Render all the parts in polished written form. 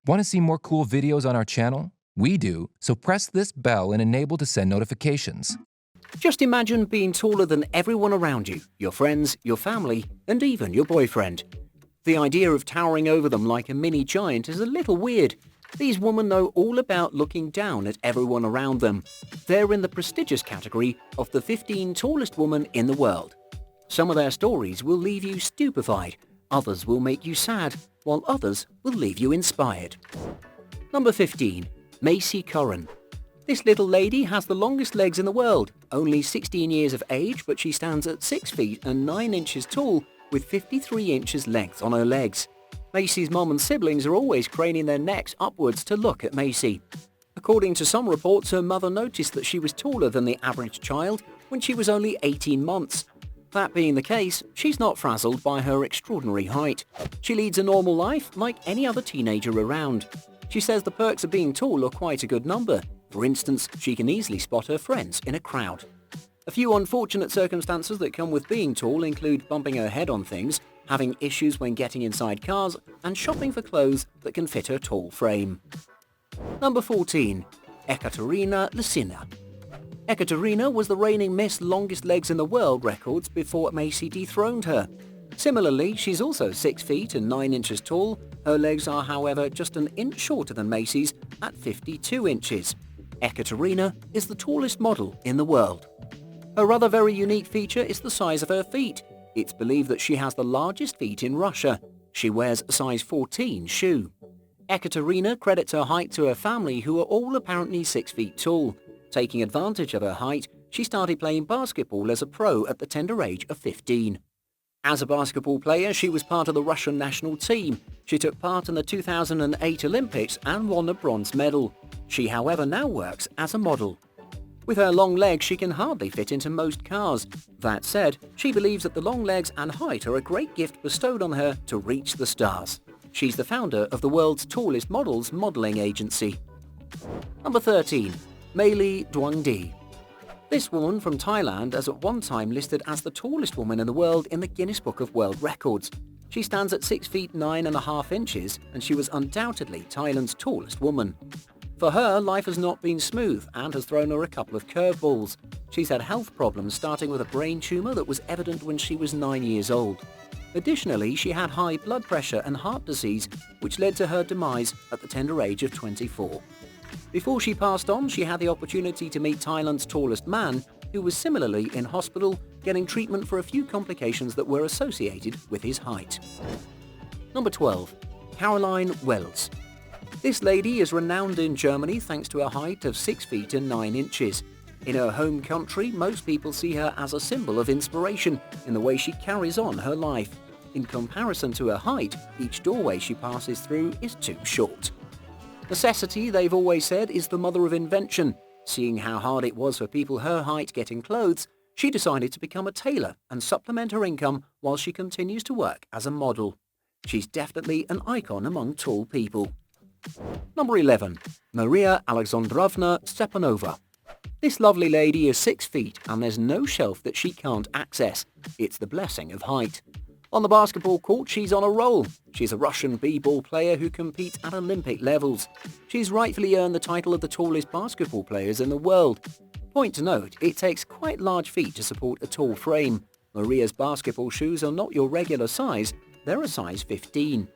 Want to see more cool videos on our channel? We do, so press this bell and enable to send notifications. Just imagine being taller than everyone around you, your friends, your family, and even your boyfriend. The idea of towering over them like a mini giant is a little weird. These women know all about looking down at everyone around them. They're in the prestigious category of the 15 tallest women in the world. Some of their stories will leave you stupefied, others will make you sad, while others will leave you inspired. Number 15. Maci Currin. This little lady has the longest legs in the world, only 16 years of age, but she stands at 6 feet and 9 inches tall with 53 inches length on her legs. Maci's mom and siblings are always craning their necks upwards to look at Maci. According to some reports, her mother noticed that she was taller than the average child when she was only 18 months. That being the case, she's not frazzled by her extraordinary height. She leads a normal life like any other teenager around. She says the perks of being tall are quite a good number. For instance, she can easily spot her friends in a crowd. A few unfortunate circumstances that come with being tall include bumping her head on things, having issues when getting inside cars, and shopping for clothes that can fit her tall frame. Number 14. Ekaterina Lisina. Ekaterina was the reigning Miss Longest Legs in the World records before Maci dethroned her. Similarly, she's also 6 feet and 9 inches tall. Her legs are, however, just an inch shorter than Maci's at 52 inches. Ekaterina is the tallest model in the world. Her other very unique feature is the size of her feet. It's believed that she has the largest feet in Russia. She wears a size 14 shoe. Ekaterina credits her height to her family, who are all apparently 6 feet tall. Taking advantage of her height, she started playing basketball as a pro at the tender age of 15. As a basketball player, she was part of the Russian national team. She took part in the 2008 Olympics and won a bronze medal. She, however, now works as a model. With her long legs, she can hardly fit into most cars. That said, she believes that the long legs and height are a great gift bestowed on her to reach the stars. She's the founder of the world's tallest models modeling agency. Number 13. Malee Duangdee. This woman from Thailand is at one time listed as the tallest woman in the world in the Guinness Book of World Records. She stands at 6 feet 9.5 inches, and she was undoubtedly Thailand's tallest woman. For her, life has not been smooth and has thrown her a couple of curveballs. She's had health problems, starting with a brain tumor that was evident when she was 9 years old. Additionally, she had high blood pressure and heart disease, which led to her demise at the tender age of 24. Before she passed on, she had the opportunity to meet Thailand's tallest man, who was similarly in hospital, getting treatment for a few complications that were associated with his height. Number 12. Caroline Welz. This lady is renowned in Germany thanks to a height of 6 feet and 9 inches. In her home country, most people see her as a symbol of inspiration in the way she carries on her life. In comparison to her height, each doorway she passes through is too short. Necessity, they've always said, is the mother of invention. Seeing how hard it was for people her height getting clothes, she decided to become a tailor and supplement her income while she continues to work as a model. She's definitely an icon among tall people. Number 11. Maria Alexandrovna Stepanova. This lovely lady is 6 feet and there's no shelf that she can't access. It's the blessing of height. On the basketball court, she's on a roll. She's a Russian b-ball player who competes at Olympic levels. She's rightfully earned the title of the tallest basketball players in the world. Point to note, it takes quite large feet to support a tall frame. Maria's basketball shoes are not your regular size, they're a size 15.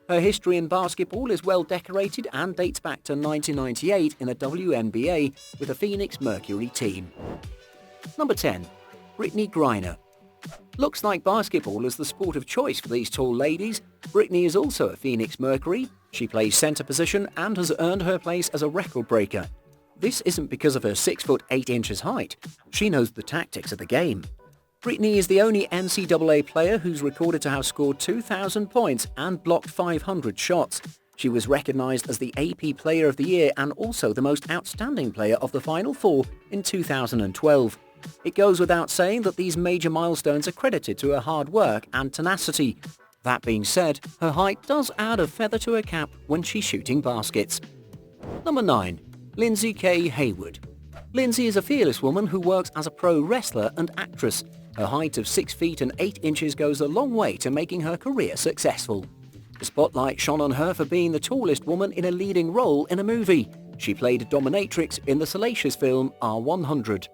Her history in basketball is well decorated and dates back to 1998 in the WNBA with the Phoenix Mercury team. Number 10. Brittney Griner. Looks like basketball is the sport of choice for these tall ladies. Brittney is also a Phoenix Mercury. She plays center position and has earned her place as a record breaker. This isn't because of her 6 foot 8 inches height. She knows the tactics of the game. Brittney is the only NCAA player who's recorded to have scored 2,000 points and blocked 500 shots. She was recognized as the AP Player of the Year and also the most outstanding player of the Final Four in 2012. It goes without saying that these major milestones are credited to her hard work and tenacity. That being said, her height does add a feather to her cap when she's shooting baskets. Number 9. Lindsey Kay Hayward. Lindsay is a fearless woman who works as a pro wrestler and actress. Her height of 6 feet and 8 inches goes a long way to making her career successful. The spotlight shone on her for being the tallest woman in a leading role in a movie. She played a dominatrix in the salacious film R100.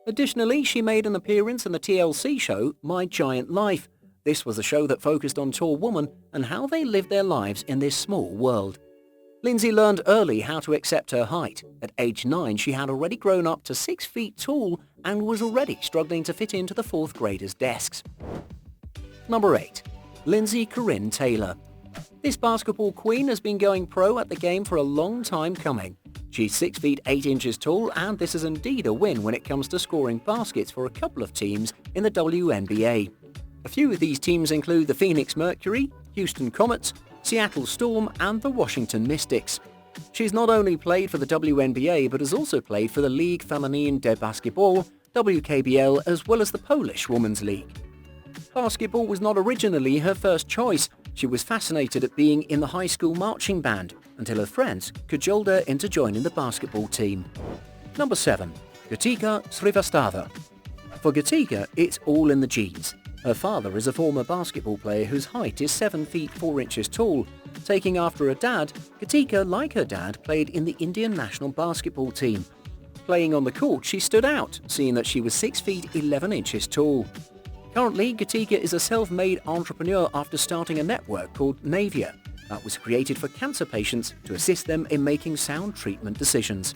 Additionally, she made an appearance in the TLC show My Giant Life. This was a show that focused on tall women and how they lived their lives in this small world. Lindsay learned early how to accept her height. At age 9, she had already grown up to 6 feet tall and was already struggling to fit into the 4th graders' desks. Number 8. Lindsey Taylor. This basketball queen has been going pro at the game for a long time coming. She's 6 feet 8 inches tall, and this is indeed a win when it comes to scoring baskets for a couple of teams in the WNBA. A few of these teams include the Phoenix Mercury, Houston Comets, Seattle Storm, and the Washington Mystics. She's not only played for the WNBA but has also played for the Ligue Féminine de Basketball, WKBL, as well as the Polish Women's League. Basketball was not originally her first choice. She was fascinated at being in the high school marching band until her friends cajoled her into joining the basketball team. Number 7. Gitika Srivastava. For Gitika, it's all in the genes. Her father is a former basketball player whose height is 7 feet 4 inches tall. Taking after her dad, Gitika, like her dad, played in the Indian national basketball team. Playing on the court, she stood out, seeing that she was 6 feet 11 inches tall. Currently, Gitika is a self-made entrepreneur after starting a network called Navia that was created for cancer patients to assist them in making sound treatment decisions.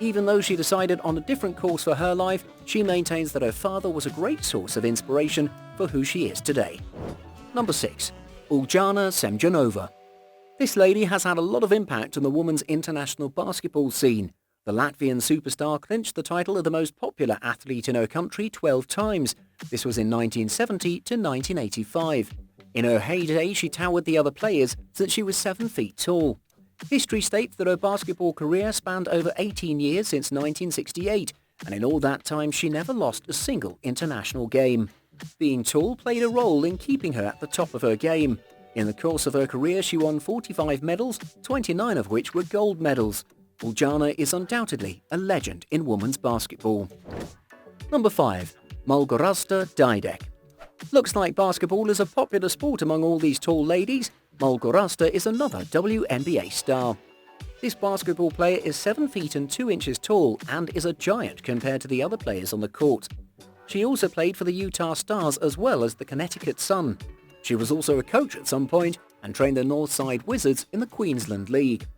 Even though she decided on a different course for her life, she maintains that her father was a great source of inspiration for who she is today. Number 6. Uljana Semjonova. This lady has had a lot of impact on the women's international basketball scene. The Latvian superstar clinched the title of the most popular athlete in her country 12 times. This was in 1970 to 1985. In her heyday, she towered the other players since she was 7 feet tall. History states that her basketball career spanned over 18 years since 1968, and in all that time she never lost a single international game. Being tall played a role in keeping her at the top of her game. In the course of her career, she won 45 medals, 29 of which were gold medals. Uljana is undoubtedly a legend in women's basketball. Number 5. Malgorzata Dydek. Looks like basketball is a popular sport among all these tall ladies. Malgorzata is another WNBA star. This basketball player is 7 feet and 2 inches tall and is a giant compared to the other players on the court. She also played for the Utah Stars as well as the Connecticut Sun. She was also a coach at some point and trained the Northside Wizards in the Queensland League.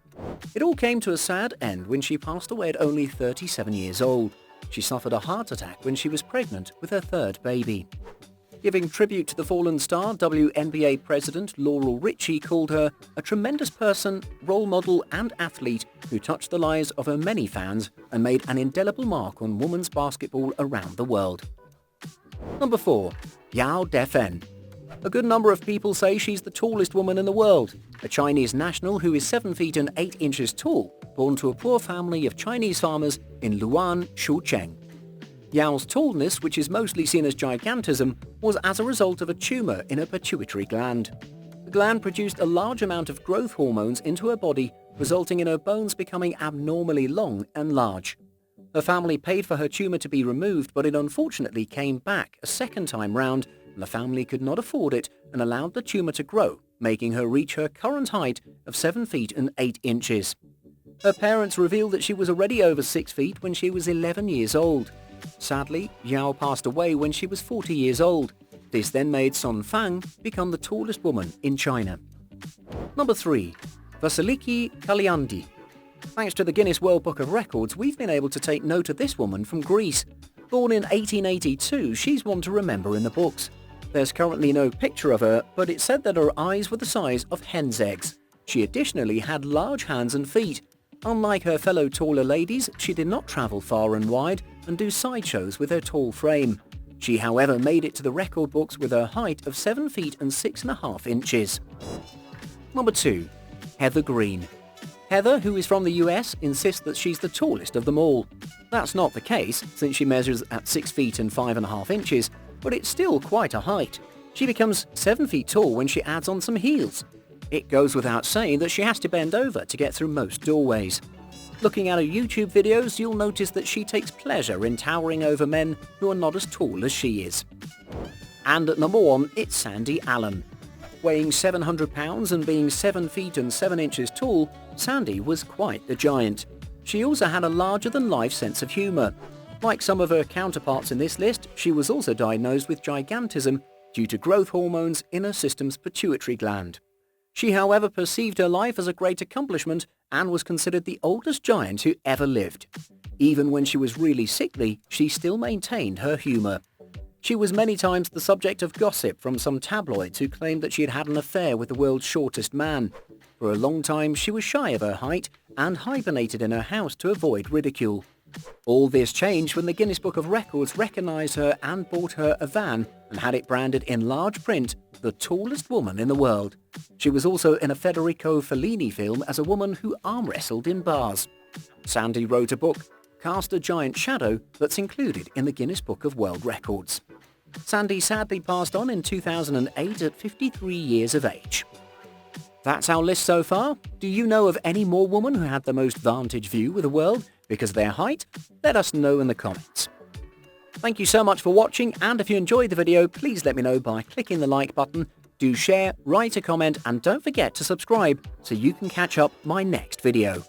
It all came to a sad end when she passed away at only 37 years old. She suffered a heart attack when she was pregnant with her 3rd baby. Giving tribute to the fallen star, WNBA president Laurel Richie called her a tremendous person, role model and athlete who touched the lives of her many fans and made an indelible mark on women's basketball around the world. Number 4. Yao Defen. A good number of people say she's the tallest woman in the world, a Chinese national who is 7 feet and 8 inches tall, born to a poor family of Chinese farmers in Luan, Shucheng. Yao's tallness, which is mostly seen as gigantism, was as a result of a tumour in her pituitary gland. The gland produced a large amount of growth hormones into her body, resulting in her bones becoming abnormally long and large. Her family paid for her tumour to be removed, but it unfortunately came back a second time round, and the family could not afford it and allowed the tumour to grow, making her reach her current height of 7 feet and 8 inches. Her parents revealed that she was already over 6 feet when she was 11 years old. Sadly, Yao passed away when she was 40 years old. This then made Sun Fang become the tallest woman in China. Number 3. Vasiliki Caliandi. Thanks to the Guinness World Book of Records, we've been able to take note of this woman from Greece. Born in 1882, she's one to remember in the books. There's currently no picture of her, but it's said that her eyes were the size of hen's eggs. She additionally had large hands and feet. Unlike her fellow taller ladies, she did not travel far and wide and do sideshows with her tall frame. She, however, made it to the record books with her height of 7 feet and 6.5 inches. Number 2. Heather Green. Heather, who is from the US, insists that she's the tallest of them all. That's not the case, since she measures at 6 feet and 5.5 inches, but it's still quite a height. She becomes 7 feet tall when she adds on some heels. It goes without saying that she has to bend over to get through most doorways. Looking at her YouTube videos, you'll notice that she takes pleasure in towering over men who are not as tall as she is. And at number 1, it's Sandy Allen. Weighing 700 pounds and being 7 feet and 7 inches tall, Sandy was quite the giant. She also had a larger-than-life sense of humour. Like some of her counterparts in this list, she was also diagnosed with gigantism due to growth hormones in her system's pituitary gland. She, however, perceived her life as a great accomplishment and was considered the oldest giant who ever lived. Even when she was really sickly, she still maintained her humour. She was many times the subject of gossip from some tabloids who claimed that she had had an affair with the world's shortest man. For a long time, she was shy of her height and hibernated in her house to avoid ridicule. All this changed when the Guinness Book of Records recognised her and bought her a van and had it branded in large print, the tallest woman in the world. She was also in a Federico Fellini film as a woman who arm wrestled in bars. Sandy wrote a book, Cast a Giant Shadow, that's included in the Guinness Book of World Records. Sandy sadly passed on in 2008 at 53 years of age. That's our list so far. Do you know of any more women who had the most vantage view of the world because of their height? Let us know in the comments. Thank you so much for watching, and if you enjoyed the video, please let me know by clicking the like button. Do share, write a comment, and don't forget to subscribe so you can catch up my next video.